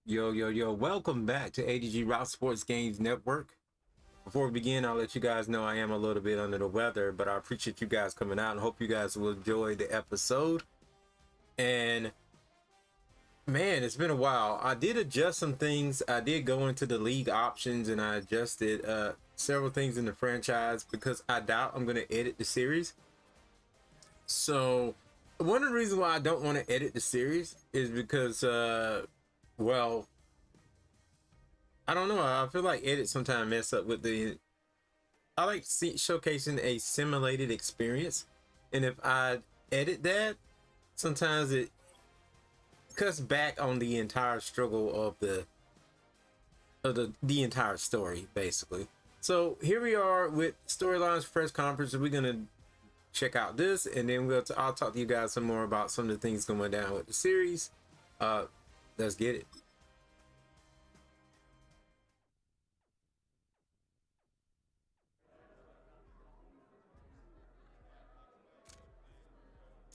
Yo, welcome back to ADG Route Sports Games Network. Before we begin, I'll let you guys know I am a little bit under the weather, but I appreciate you guys coming out and hope you guys will enjoy the episode. And man, it's been a while. I did adjust some things. I did go into the league options and I adjusted several things in the franchise because I doubt I'm going to edit the series. So one of the reasons why I don't want to edit the series is because well, I don't know. I feel like edits sometimes mess up with I like showcasing a simulated experience, and if I edit that, sometimes it cuts back on the entire struggle of the entire story, basically. So here we are with storylines press conference. We're gonna check out this, and then I'll talk to you guys some more about some of the things going down with the series. Let's get it.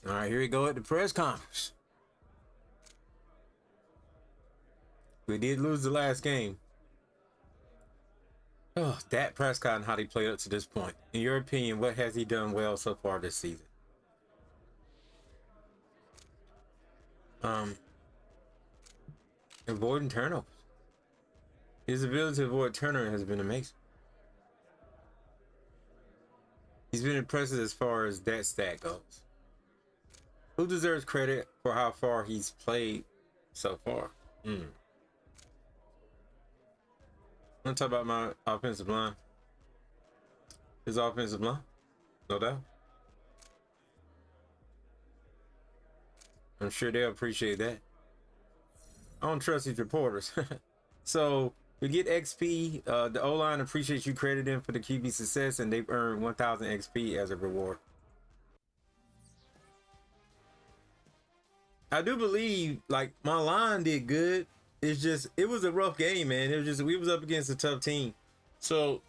All right, here we go at the press conference. We did lose the last game. Oh, Dak Prescott and how he played up to this point. In your opinion, what has he done well so far this season? Avoiding turnovers. His ability to avoid turnover has been amazing. He's been impressive as far as that stat goes. Who deserves credit for how far he's played so far? I'm gonna talk about my offensive line. His offensive line, no doubt. I'm sure they'll appreciate that. I don't trust these reporters. So we get XP. The O-line appreciates you crediting for the QB success, and they've earned 1,000 XP as a reward. I do believe, like, my line did good. It's just, it was a rough game, man. It was just, we was up against a tough team. So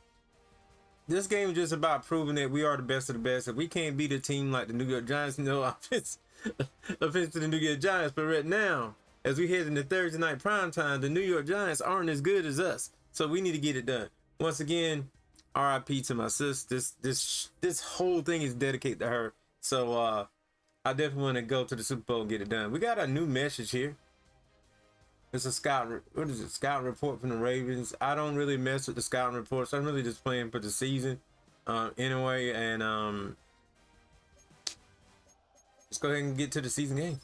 this game is just about proving that we are the best of the best. If we can't beat a team like the New York Giants, no offense to the New York Giants, but right now, as we head into Thursday night primetime, the New York Giants aren't as good as us. So we need to get it done. Once again, RIP to my sis. This whole thing is dedicated to her. So I definitely want to go to the Super Bowl and get it done. We got a new message here. It's a scouting report from the Ravens. I don't really mess with the scouting reports. I'm really just playing for the season anyway. And let's go ahead and get to the season game.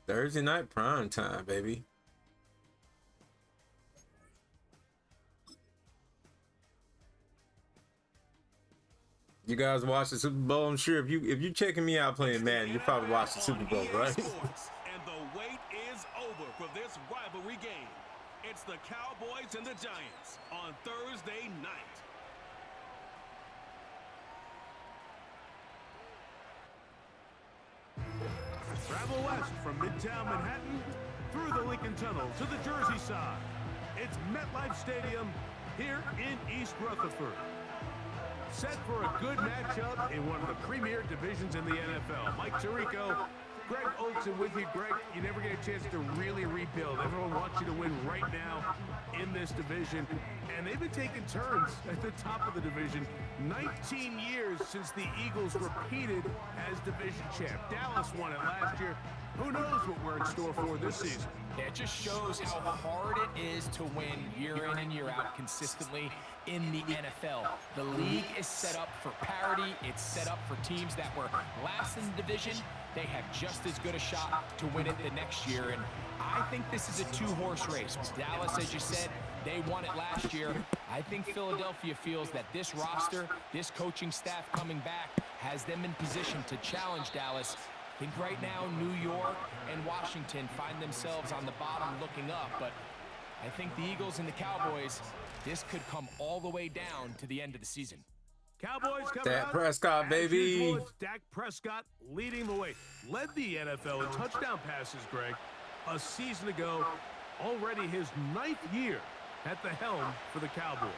Thursday night prime time, baby. You guys watch the Super Bowl? I'm sure if you checking me out playing Madden, you probably watch the Super Bowl, right? And the wait is over for this rivalry game. It's the Cowboys and the Giants on Thursday night. Travel west from Midtown Manhattan through the Lincoln Tunnel to the Jersey side. It's MetLife Stadium here in East Rutherford. Set for a good matchup in one of the premier divisions in the NFL. Mike Tirico, Greg Olson with you. Greg, you never get a chance to really rebuild. Everyone wants you to win right now in this division. And they've been taking turns at the top of the division. 19 years since the Eagles repeated as division champ. Dallas won it last year. Who knows what we're in store for this season? Yeah, it just shows how hard it is to win year in and year out consistently in the NFL. The league is set up for parity. It's set up for teams that were last in the division. They have just as good a shot to win it the next year. And I think this is a two-horse race. Dallas, as you said, they won it last year. I think Philadelphia feels that this roster, this coaching staff coming back, has them in position to challenge Dallas. I think right now New York and Washington find themselves on the bottom looking up, but I think the Eagles and the Cowboys, this could come all the way down to the end of the season. Cowboys coming Dak out. Prescott, baby. Usual, it's Dak Prescott leading the way. Led the NFL in touchdown passes, Greg, a season ago. Already his 9th year at the helm for the Cowboys.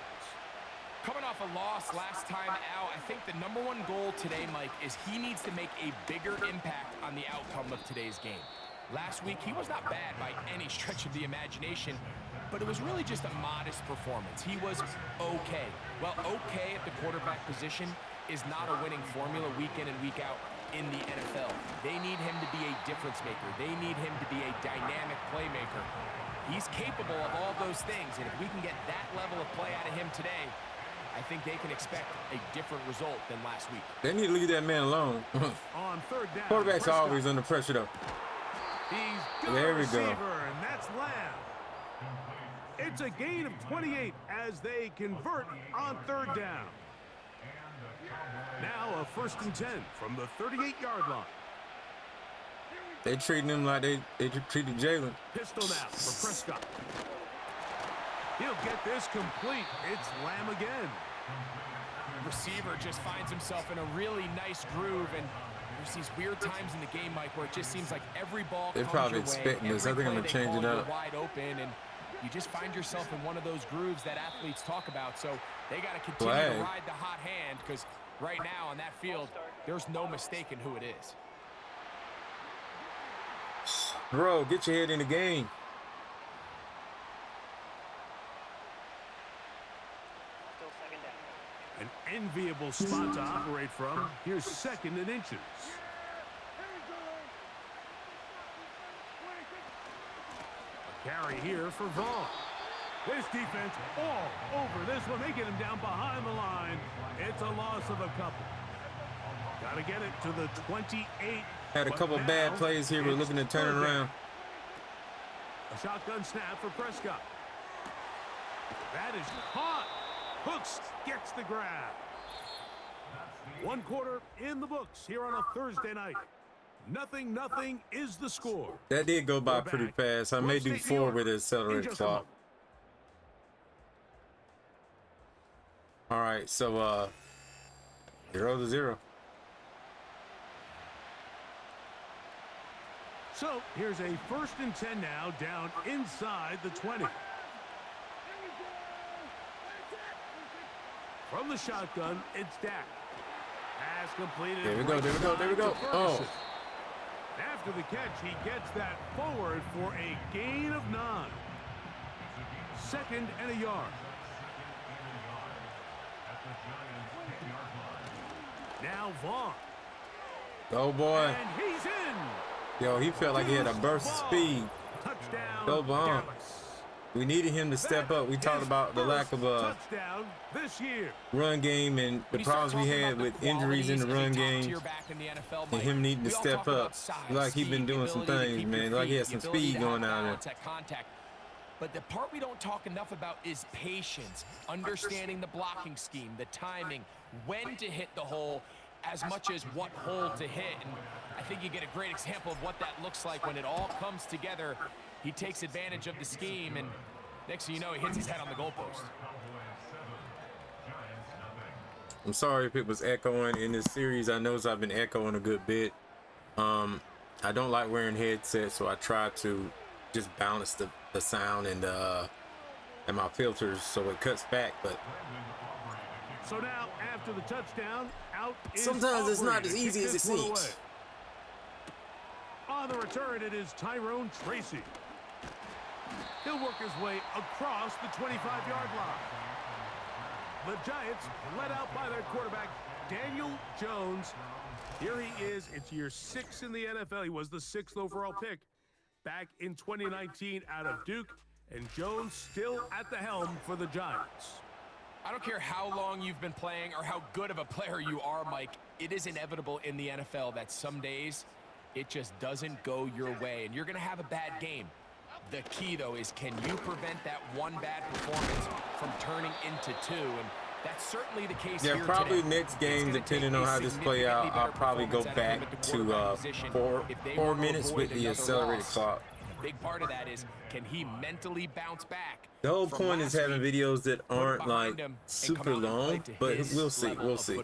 Coming off a loss last time out, I think the #1 goal today, Mike, is he needs to make a bigger impact on the outcome of today's game. Last week, he was not bad by any stretch of the imagination, but it was really just a modest performance. He was okay. Well, okay at the quarterback position is not a winning formula week in and week out in the NFL. They need him to be a difference maker. They need him to be a dynamic playmaker. He's capable of all those things, and if we can get that level of play out of him today, I think they can expect a different result than last week. They need to leave that man alone. On third down, Quarterbacks are always under pressure, though. He's got There a we go. receiver, and that's Lamb. It's a gain of 28 as they convert on third down. Now a 1st and 10 from the 38-yard line. They treating him like they treated Jalen. Pistol now for Prescott. He'll get this complete. It's Lamb again. Receiver just finds himself in a really nice groove, and there's these weird times in the game, Mike, where it just seems like every ball They're comes probably your way, expecting this. I every think I'm play gonna they change it call, up. you're wide open, and you just find yourself in one of those grooves that athletes talk about. So they got to continue Flag. to ride the hot hand, because right now on that field, there's no mistaking who it is. Bro, get your head in the game. An enviable spot to operate from. Here's 2nd and inches. A carry here for Vaughn. This defense all over this one. They get him down behind the line. It's a loss of a couple. Got to get it to the 28. Had a couple bad plays here. We're looking to turn it around. A shotgun snap for Prescott. That is caught. Hooks gets the grab. 1 quarter in the books here on a Thursday night. 0-0 is the score. That did go by pretty fast. I may do 4 with the accelerated clock. All right, so 0-0. So here's a 1st and 10 now, down inside the 20. From the shotgun, it's Dak. Pass completed. There we go, there we go, there we go. Oh. After the catch, he gets that forward for a gain of 9. 2nd and a yard. Now Vaughn. Go, boy. And he's in. Yo, he felt like he had a burst of speed. Touchdown. Go, Vaughn. Dallas. We needed him to step up. We talked about the lack of a touchdown this year. run game and the problems we had with injuries in the run game and him needing to step up. Like he's been doing some things, man. Like he has some speed going out there. But the part we don't talk enough about is patience, understanding the blocking scheme, the timing, when to hit the hole, as much as what hole to hit. And I think you get a great example of what that looks like when it all comes together. He takes advantage of the scheme, and next thing you know, he hits his head on the goalpost. I'm sorry if it was echoing in this series. I know I've been echoing a good bit. I don't like wearing headsets, so I try to just balance the sound and my filters so it cuts back. But so now, after the touchdown, out is sometimes it's not Aubrey as to easy kick as it this one seems. away. On the return, it is Tyrone Tracy. He'll work his way across the 25-yard line. The Giants led out by their quarterback, Daniel Jones. Here he is. It's year 6 in the NFL. He was the 6th overall pick back in 2019 out of Duke. And Jones still at the helm for the Giants. I don't care how long you've been playing or how good of a player you are, Mike. It is inevitable in the NFL that some days it just doesn't go your way, and you're going to have a bad game. The key, though, is can you prevent that one bad performance from turning into 2? And that's certainly the case here today. Probably next game, depending on how this play out, I'll probably go back to 4 minutes with the accelerated clock. Big part of that is, can he mentally bounce back? The whole point is having videos that aren't like super long, but we'll see. We'll see.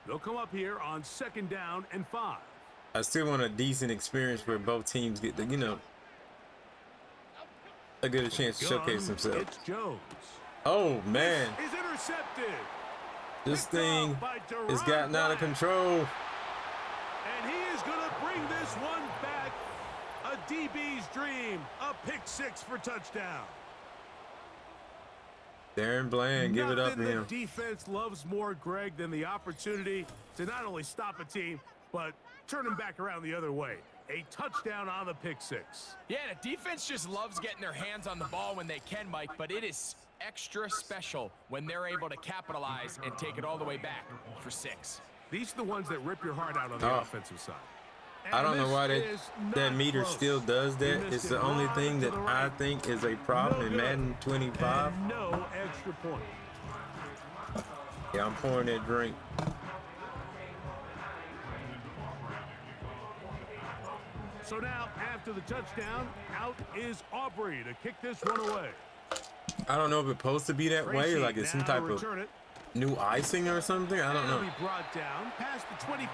They'll come up here on 2nd down and 5. I still want a decent experience where both teams get the, a good chance to showcase themselves. It's Jones. Oh man, intercepted. This Picked thing off by has gotten out of Durant. control. And he is going to bring this one back. A DB's dream. A pick six for touchdown. Darren Bland, give it up to Nothing him. the defense loves more, Greg, than the opportunity to not only stop a team, but turn them back around the other way. A touchdown on the pick six. Yeah, the defense just loves getting their hands on the ball when they can, Mike, but it is extra special when they're able to capitalize and take it all the way back for 6. These are the ones that rip your heart out on the offensive side. I don't know And why this is that not meter close. still does He that. missed It's it the only hard thing to that the I right. think is a problem in No good. Madden 25. And no extra point. Yeah, I'm pouring that drink. So now, after the touchdown, out is Aubrey to kick this one away. I don't know if it's supposed to be that way, Tracy like it's some now type to of return it. new icing or something. I don't It'll know. be brought down past the 25.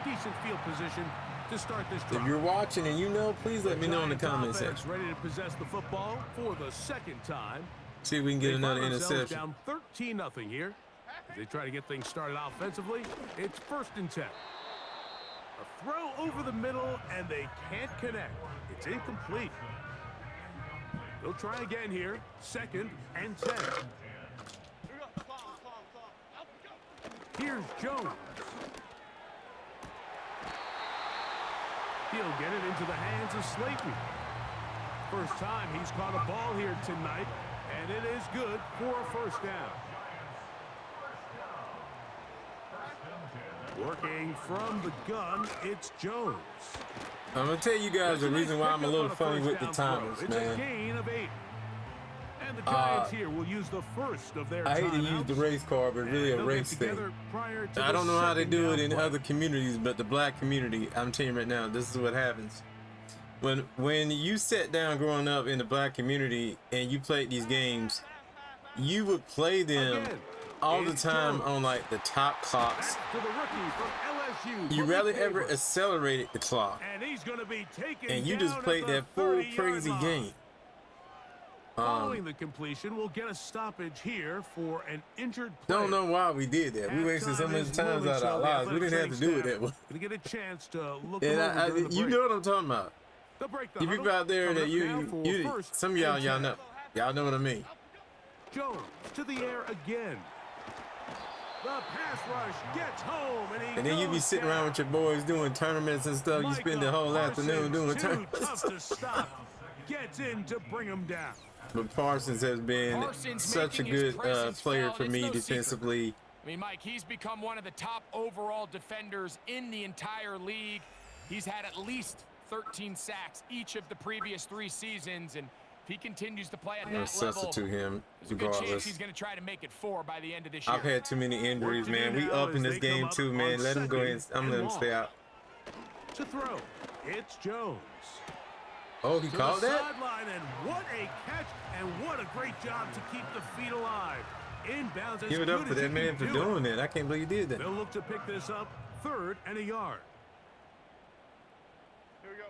Decent field position to start this drive. If you're watching and you know, please let me know in the Giants comment offense section. ready to possess the football for the second time. See if we can get They another find themselves interception. down 13-0 here. As they try to get things started offensively, it's 1st and 10. A throw over the middle, and they can't connect. It's incomplete. They'll try again here. 2nd and 10. Here's Jones. He'll get it into the hands of Slayton. First time he's caught a ball here tonight, and it is good for a 1st down. Working from the gun, it's Jones. I'm gonna tell you guys the reason why I'm a little funny with the timers, It's a man. gain of 8. And the Giants here will use the first of their I hate to use the race card, but really a They'll get race thing. together prior to I the don't know how they second do it down in play. other communities, but the black community, I'm telling you right now, this is what happens. When you sat down growing up in the black community and you played these games, you would play them Again, all the it's time Jones. on like the top clocks. Back to the rookie from LSU. You Malik rarely ever Neighbors. accelerated the clock, And he's going to be taken and you just down played at the that full 30-yard crazy line. game. Following the completion, we'll get a stoppage here for an injured player. Don't know why we did that. We wasted so many times out of our lives. We didn't have to do it that way. To get a chance to look And over during the you break. know what I'm talking about. They'll break the You people huddle. out there Coming that up now for first some of y'all, and y'all 10. know. Y'all know what I mean. Jones to the air again. The pass rush gets home, And then you be goes sitting down. around with your boys doing tournaments and stuff. You spend the whole afternoon doing Parsons, too tournaments. tough to stop. Gets in to bring him down. But Parsons has been Parsons such a making his good presence player felt. for It's me no secret. defensively. I mean, Mike, he's become one of the top overall defenders in the entire league. He's had at least 13 sacks each of the previous 3 seasons, and if he continues to play at I'm going that to level, substitute him there's a good chance regardless. he's going to try to make it 4 by the end of this year. I've had too many injuries, What to do man. We now up in is this they come game up too, on man. Let him go ahead. second I'm letting him and stay out. To throw, it's Jones. Oh, he To called the that? sideline, and what a catch, and what a great job to keep the feet alive. Inbounds as Give it up good for as that you man can for do doing that. I can't believe he did that. They'll look to pick this up 3rd and a yard. Here we go.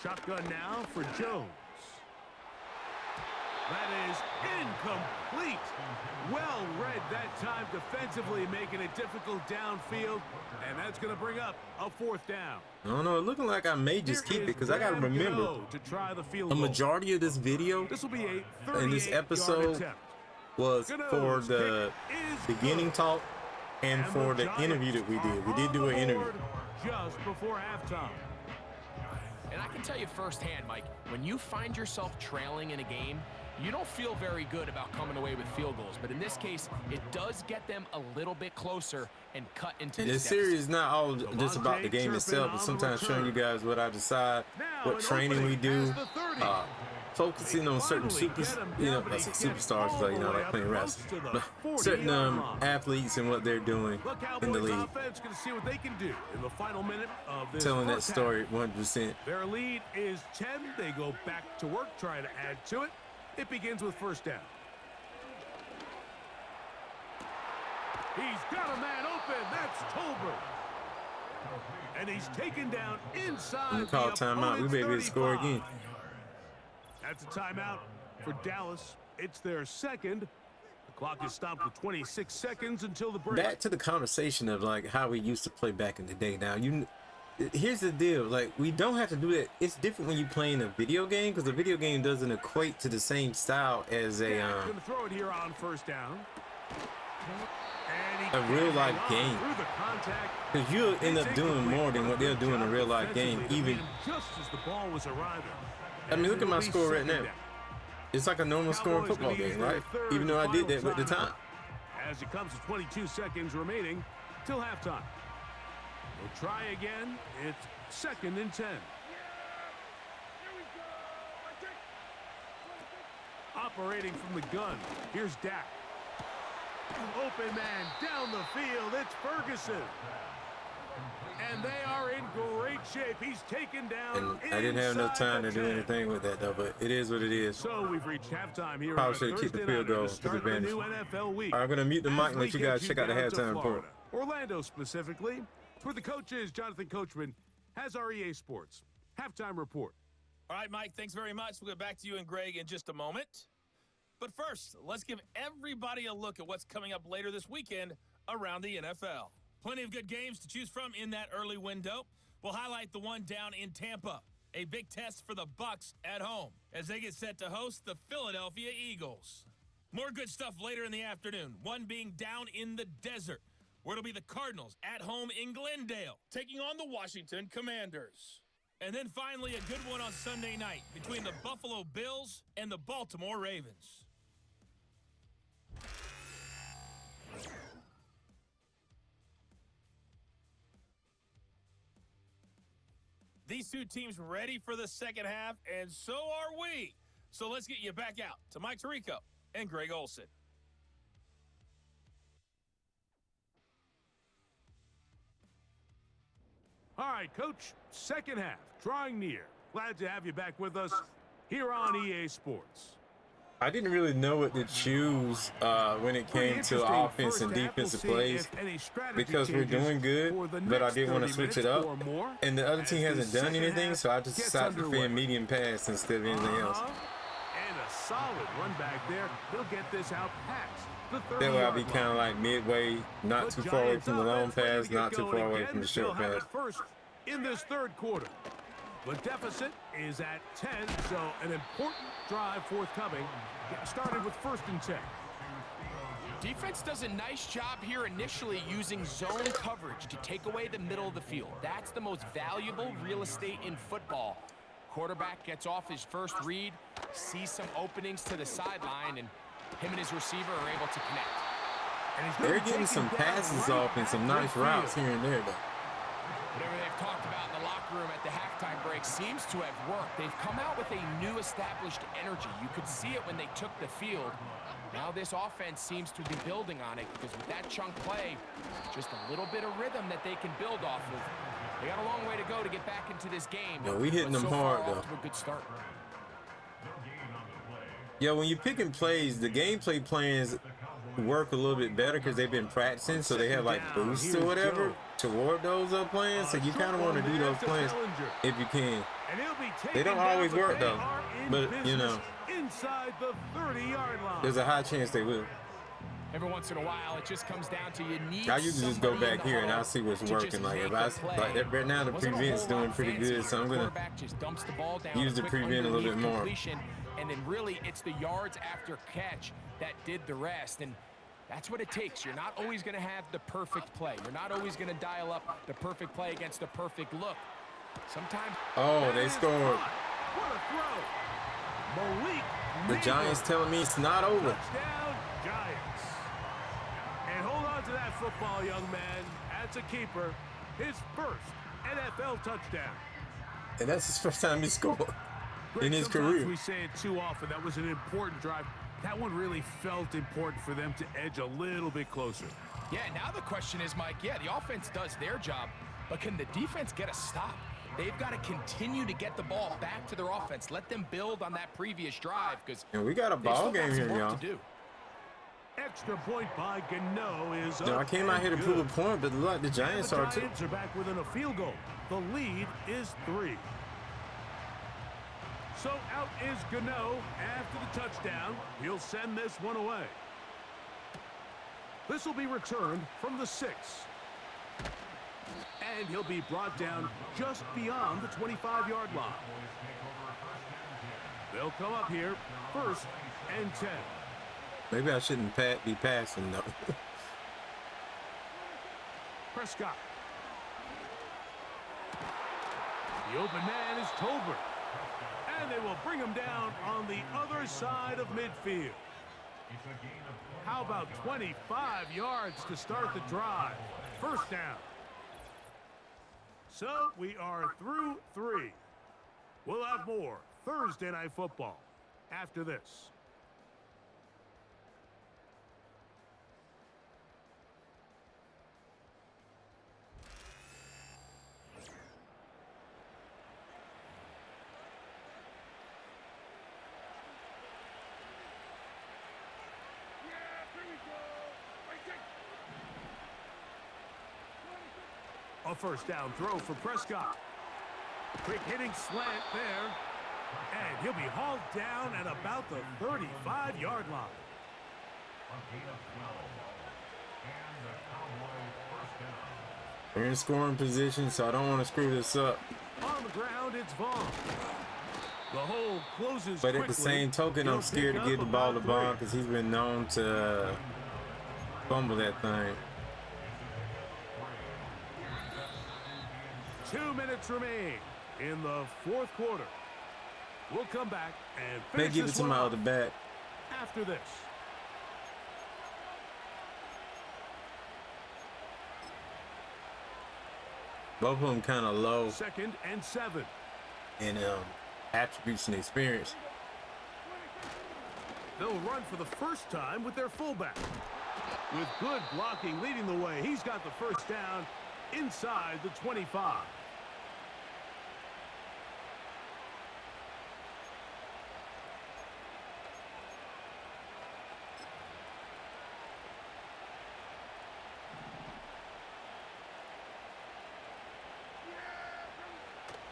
Shotgun now for Jones. That is incomplete. Well read that time defensively, making it difficult downfield, and that's going to bring up a 4th down. I don't know. It's looking like I may just Here keep it is because I got to Graham remember Gano to try the field a goal. majority of this video This will be a in this 38-yard episode attempt. was for Gano's the kick is beginning good. talk and And for the Giants interview that we did. We are did on do the an interview. board just before halftime. And I can tell you firsthand, Mike, when you find yourself trailing in a game, you don't feel very good about coming away with field goals. But in this case, it does get them a little bit closer and cut into And this this series is not all just Devontae about the game Turpin itself, on but the sometimes showing you return. guys what I decide, Now what an training we opening do, past the 30. focusing on certain Finally supers, get him you know, down, but I he say gets superstars, all but you the know, way like up playing close wrestling. to the But certain 40-yard line. athletes and what they're doing The in the Cowboys league, offense going to see what they can do in the final minute of this telling that first half. story 100%. Their lead is 10. They go back to work, trying to add to it. It begins with 1st down. He's got a man open. That's Tolbert. And he's taken down inside I'm gonna call the timeout. We opponent's may be able to score 35. again. That's a timeout for Dallas. It's their second. The clock is stopped with 26 seconds until the break. Back to the conversation of like how we used to play back in the day. Now here's the deal, like we don't have to do that. It's different when you play in a video game, because the video game doesn't equate to the same style as a Gonna throw it here on first down. real life game, because you'll end up doing more than what they'll do in a real life game. Even just as the ball was arriving. I mean, look at my score right now. It's like a normal scoring football game, right? Even though I did that with the time. As it comes to 22 seconds remaining till halftime. We'll try again. It's 2nd and 10. Operating from the gun. Here's Dak. Open man down the field. It's Ferguson. And they are in great shape. He's taken down. And I didn't have enough time to do anything with that, though, but it is what it is. So we've reached halftime here. Probably should have kicked the field goal for the advantage. All right, I'm going to mute the mic and let you guys check out the halftime report. Orlando specifically, where the coach is, Jonathan Coachman, has our EA Sports halftime report. All right, Mike, thanks very much. We'll get back to you and Greg in just a moment. But first, let's give everybody a look at what's coming up later this weekend around the NFL. Plenty of good games to choose from in that early window. We'll highlight the one down in Tampa, a big test for the Bucs at home as they get set to host the Philadelphia Eagles. More good stuff later in the afternoon, one being down in the desert, where it'll be the Cardinals at home in Glendale, taking on the Washington Commanders. And then finally a good one on Sunday night between the Buffalo Bills and the Baltimore Ravens. These two teams ready for the second half, and so are we. So let's get you back out to Mike Tirico and Greg Olson. All right, Coach, second half, drawing near. Glad to have you back with us here on EA Sports. I didn't really know what to choose when it came to offense and defensive plays, because we're doing good, but I did want to switch it up. And the other team hasn't done anything, so I just decided to defend medium pass instead of anything else. And a solid run back there. He'll get this out past the 30-yard That way I'll be kind of like midway, not too far away from the long pass, not too far away from the short pass. First in this third quarter. The deficit is at 10, so an important drive forthcoming. Getting started with 1st and 10. Defense does a nice job here initially using zone coverage to take away the middle of the field. That's the most valuable real estate in football. Quarterback gets off his first read, sees some openings to the sideline, and him and his receiver are able to connect. They're getting some passes off and some nice routes here and there, though. Whatever they've talked about in the locker room at the halftime break seems to have worked. They've come out with a new established energy. You could see it when they took the field. Now this offense seems to be building on it, because with that chunk play, just a little bit of rhythm that they can build off of. They got a long way to go to get back into this game. Yeah, we hitting them hard, though. Off to a good start. Yeah, when you're picking plays, the gameplay plans work a little bit better because they've been practicing, so they have like boosts or whatever toward those plans. So you kind of want to do those plans if you can. They don't always work though, but you know, inside the 30-yard line. There's a high chance they will. Every once in a while, it just comes down to you need. I usually just go back here and I'll see what's working. Like if I like that right now, the prevent's doing pretty good, so I'm gonna use the prevent a little bit more. And then really, it's the yards after catch that did the rest. And that's what it takes. You're not always going to have the perfect play. You're not always going to dial up the perfect play against the perfect look. Sometimes. Oh, they scored. What a throw. Malik. The Giants telling me it's not over. Touchdown, Giants. And hold on to that football, young man. That's a keeper. His first NFL touchdown. And that's his first time he scored in his career. We say it too often. That was an important drive. That one really felt important for them to edge a little bit closer. Yeah, now the question is, Mike, yeah, the offense does their job, but can the defense get a stop? They've got to continue to get the ball back to their offense. Let them build on that previous drive, because we got a ball game here, y'all. Extra point by Gano is I came out here to prove a point, but look, the Giants are too. The Giants are back within a field goal. The lead is 3. So out is Gano after the touchdown. He'll send this one away. This will be returned from the 6. And he'll be brought down just beyond the 25-yard line. They'll come up here, 1st and 10. Maybe I shouldn't be passing, though. Prescott. The open man is Tolbert. And they will bring him down on the other side of midfield. How about 25 yards to start the drive? 1st down. So we are through 3. We'll have more Thursday Night Football after this. A 1st down throw for Prescott. Quick hitting slant there. And he'll be hauled down at about the 35-yard line. We're in scoring position, so I don't want to screw this up. On the ground, it's Vaughn. The hole closes But quickly. at the same token, I'm scared to give the ball to Vaughn because he's been known to fumble that thing. 2 minutes remain in the 4th quarter. We'll come back and May finish give it this to one my off other back. after this. Both of them kind of low 2nd and 7. in attributes and experience. They'll run for the 1st time with their fullback. With good blocking leading the way, he's got the 1st down inside the 25.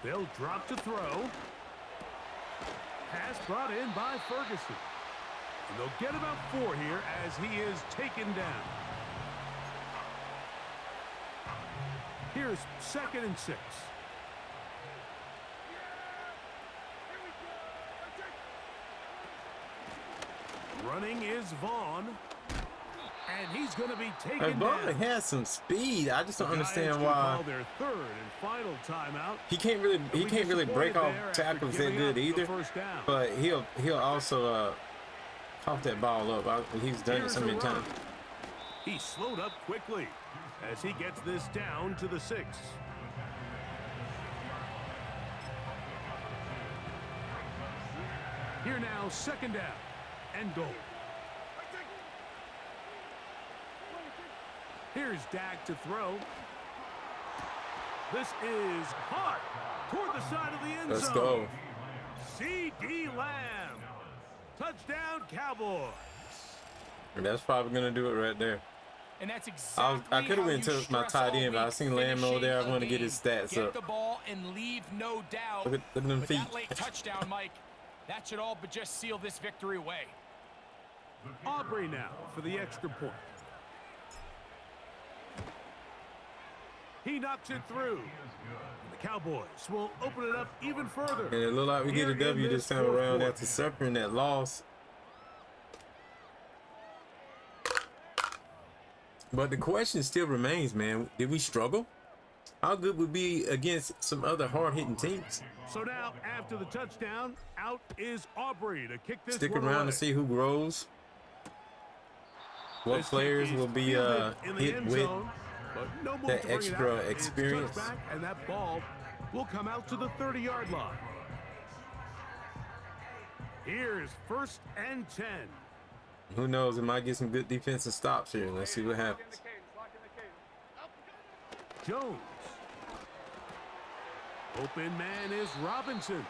They'll drop to throw. Pass brought in by Ferguson. And they'll get about 4 here as he is taken down. Here's 2nd and 6. Running is Vaughn. And he's going to be taken Vaughn down. has some speed. I just don't The understand Giants will why call their 3rd and final timeout. he can't really break off tackles that good either. But he'll also cough that ball up. He's done it so many times. He slowed up quickly as he gets this down to the 6. Here now, 2nd down and goal. Here's Dak to throw. This is caught toward the side of the end zone. Let's go. C.D. Lamb. Touchdown, Cowboys. And that's probably going to do it right there. And that's exactly I could have went how you to my stress tight all end, but I week, seen Lamb over there. I finishing want to a get his game. stats Get up. the ball and leave no doubt. Look at them But feet. that late touchdown, Mike, that should all but just seal this victory away. Aubrey now for the extra point. He knocks it through. The Cowboys will open it up even further. And it looked like we get a W this time around after suffering that loss. But the question still remains, man. Did we struggle? How good would be against some other hard-hitting teams? So now, after the touchdown, out is Aubrey to kick this Stick one around away. to see who grows. What This players kick is will be fielded in the hit end with zone, but no move that to bring it extra out. It's experience. touchback, and that ball will come out to the 30-yard line. Here's 1st and 10. Who knows? It might get some good defensive stops here. Let's see what happens. Jones. Open man is Robinson.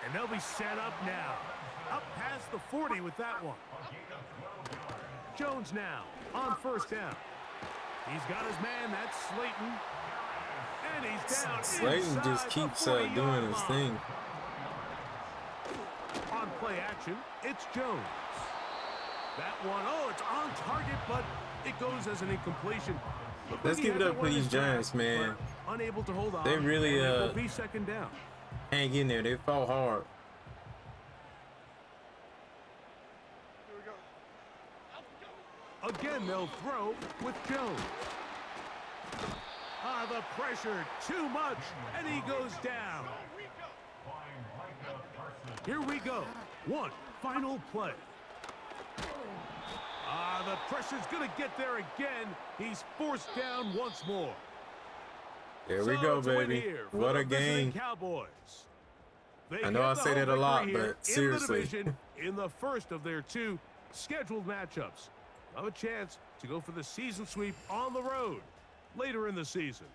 And they'll be set up now. Up past the 40 with that one. Jones now on 1st down. He's got his man, that's Slayton. And he's down Slayton just inside keeps the 40-yard doing his line. thing. play action. It's Jones. That one, oh, it's on target, but it goes as an incompletion. Let's give it up for these Giants, man. Unable to hold on. They really and it will be second down. hang in there. They fought hard. Again, they'll throw with Jones. Ah, the pressure, too much, and he goes down. Here we go. One final play. Ah, the pressure's going to get there again. He's forced down once more. There we go, baby. What a game. Cowboys. I know I say that a lot, but seriously. In the first of their 2 scheduled matchups. Have a chance to go for the season sweep on the road later in the season.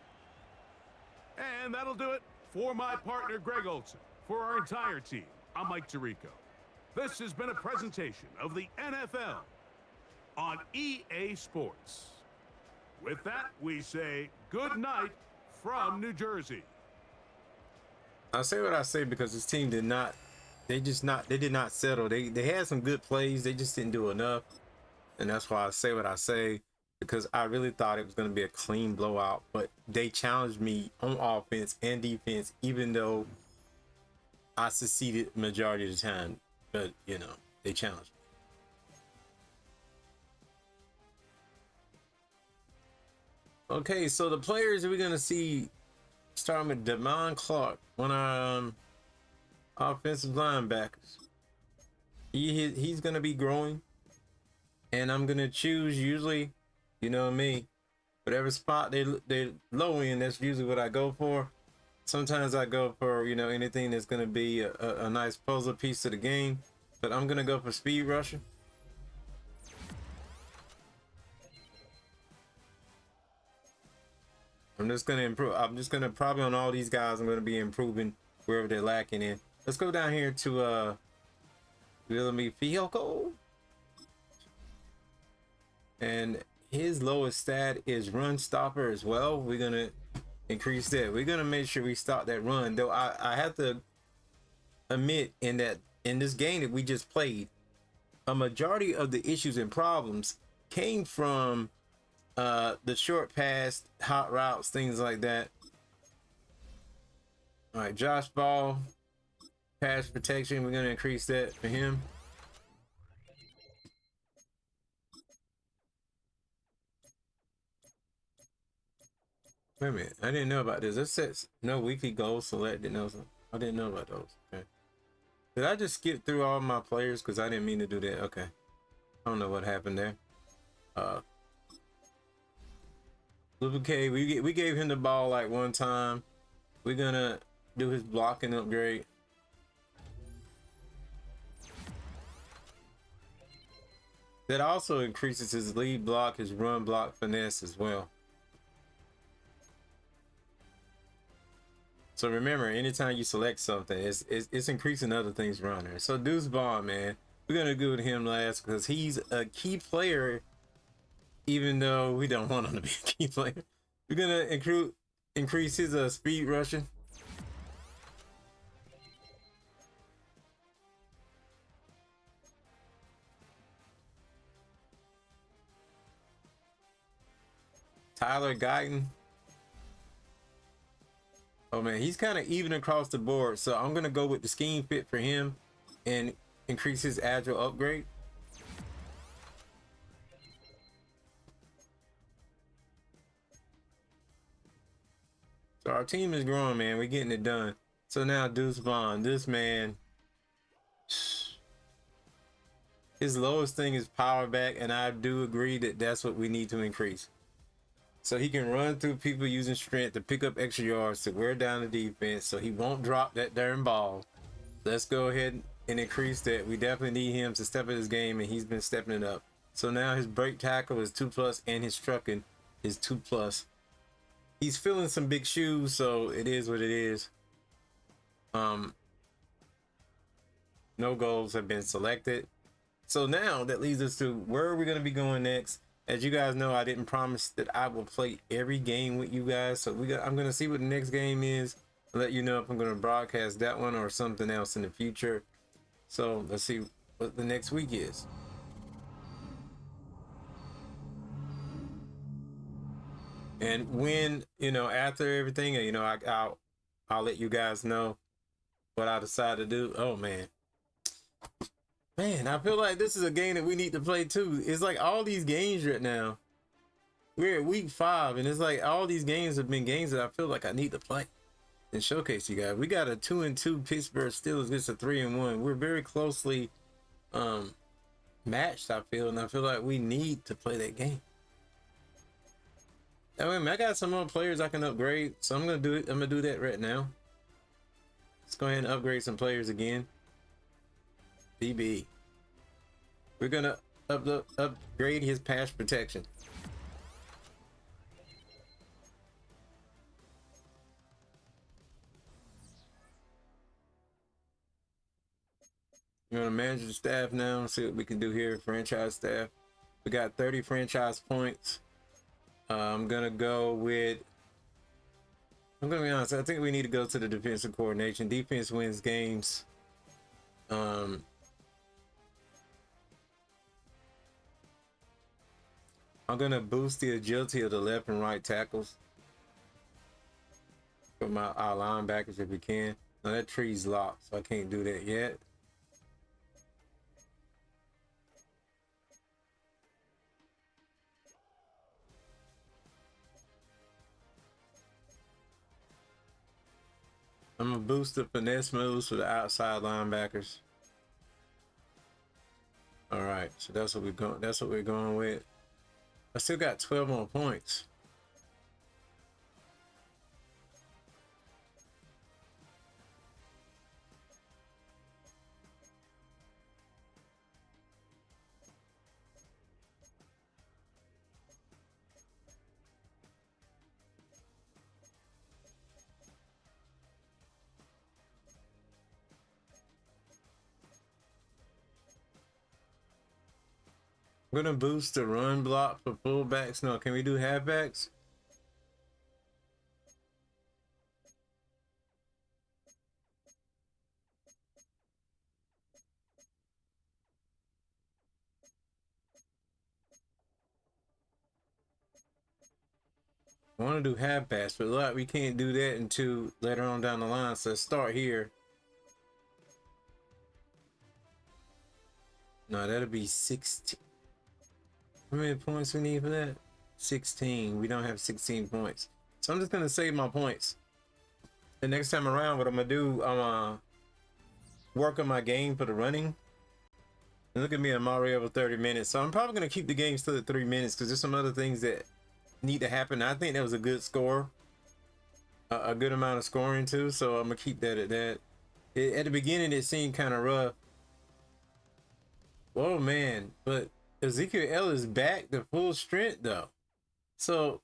And that'll do it for my partner, Greg Olson. For our entire team, I'm Mike Tirico. This has been a presentation of the NFL on EA Sports. With that, we say good night from New Jersey. I say what I say because this team did not settle. They had some good plays, they just didn't do enough. And that's why I say what I say, because I really thought it was going to be a clean blowout, but they challenged me on offense and defense, even though I succeeded majority of the time. But, you know, they challenged me. Okay, so the players we're going to see, starting with Damon Clark, one of our offensive linebackers. He's going to be growing. And I'm gonna choose usually, you know me, whatever spot they're low in, that's usually what I go for. Sometimes I go for, you know, anything that's gonna be a nice puzzle piece to the game, but I'm gonna go for speed rusher. I'm just gonna improve. I'm just gonna probably on all these guys, I'm gonna be improving wherever they're lacking in. Let's go down here to Willemy Fielko. And his lowest stat is run stopper as well. We're gonna increase that. We're gonna make sure we stop that run. Though I have to admit in this game that we just played, a majority of the issues and problems came from the short pass, hot routes, things like that. All right, Josh Ball, pass protection. We're gonna increase that for him. Wait a minute, I didn't know about this. It says no weekly goals selected. No, I didn't know about those. Okay. Did I just skip through all my players? Because I didn't mean to do that. Okay. I don't know what happened there. Luke, we gave him the ball like one time. We're gonna do his blocking upgrade. That also increases his lead block, his run block finesse as well. So remember, anytime you select something, it's increasing other things around there. So Deuce Vaughn, man, we're gonna go with him last because he's a key player, even though we don't want him to be a key player. We're gonna increase his speed rushing. Tyler Guyton. Oh man, he's kind of even across the board, so I'm gonna go with the scheme fit for him and increase his agile upgrade. So our team is growing, man. We're getting it done. So now Deuce Vaughn, this man, his lowest thing is power back, and I do agree that that's what we need to increase. So he can run through people using strength to pick up extra yards to wear down the defense so he won't drop that darn ball. Let's go ahead and increase that. We definitely need him to step in his game, and he's been stepping it up. So now his break tackle is 2+, and his trucking is 2+. He's filling some big shoes, so it is what it is. No goals have been selected. So now that leads us to where are we going to be going next? As you guys know, I didn't promise that I will play every game with you guys. So I'm going to see what the next game is. I'll let you know if I'm going to broadcast that one or something else in the future. So let's see what the next week is. And when, you know, after everything, you know, I'll let you guys know what I decide to do. Oh man, I feel like this is a game that we need to play too. It's like all these games right now. We're at week 5, and it's like all these games have been games that I feel like I need to play and showcase you guys. We got a 2-2 Pittsburgh Steelers against a 3-1. We're very closely matched, I feel, and I feel like we need to play that game. I mean, I got some more players I can upgrade, so I'm gonna do it. I'm gonna do that right now. Let's go ahead and upgrade some players again. DB. We're gonna upgrade his pass protection. We're gonna manage the staff now. See what we can do here. Franchise staff. We got 30 franchise points. I'm gonna go with. I'm gonna be honest. I think we need to go to the defensive coordination. Defense wins games. I'm gonna boost the agility of the left and right tackles for our linebackers if we can. Now that tree's locked, so I can't do that yet. I'm gonna boost the finesse moves for the outside linebackers. All right, so that's what we're going. That's what we're going with. I still got 12 more points. I'm gonna boost the run block for fullbacks. No, can we do halfbacks? I want to do halfbacks, but look, we can't do that until later on down the line. So let's start here. No, that'll be 16. How many points we need for that? 16. We don't have 16 points. So I'm just gonna save my points. The next time around, what I'm gonna do, I'm gonna work on my game for the running. And look at me, I'm already over 30 minutes. So I'm probably gonna keep the game still at 3 minutes because there's some other things that need to happen. I think that was a good score. A good amount of scoring too. So I'm gonna keep that at that. At the beginning, it seemed kind of rough. Whoa, man. But Ezekiel Elliott is back to full strength though. So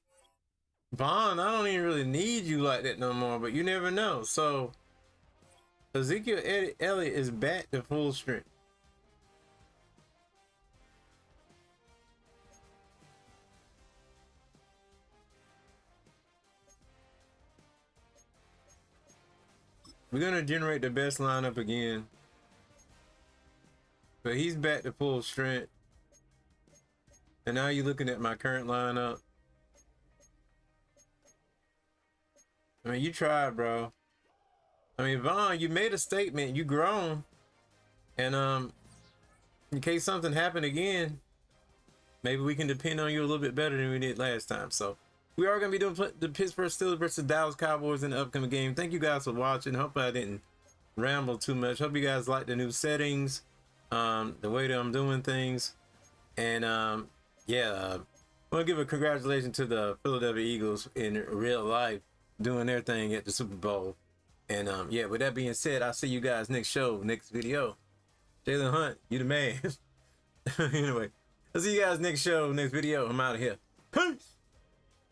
Vaughn, I don't even really need you like that no more, but you never know. So Ezekiel Elliott is back to full strength. We're gonna generate the best lineup again. But he's back to full strength. And now you're looking at my current lineup. I mean, you tried, bro. I mean, Vaughn, you made a statement. You grown. And in case something happened again, maybe we can depend on you a little bit better than we did last time. So we are going to be doing the Pittsburgh Steelers versus Dallas Cowboys in the upcoming game. Thank you guys for watching. Hopefully I didn't ramble too much. Hope you guys like the new settings, the way that I'm doing things. And yeah, I want to give a congratulations to the Philadelphia Eagles in real life doing their thing at the Super Bowl. And yeah, with that being said, I'll see you guys next video. Jalen Hunt, you the man. Anyway, I'll see you guys next video, next video. I'm out of here. Peace.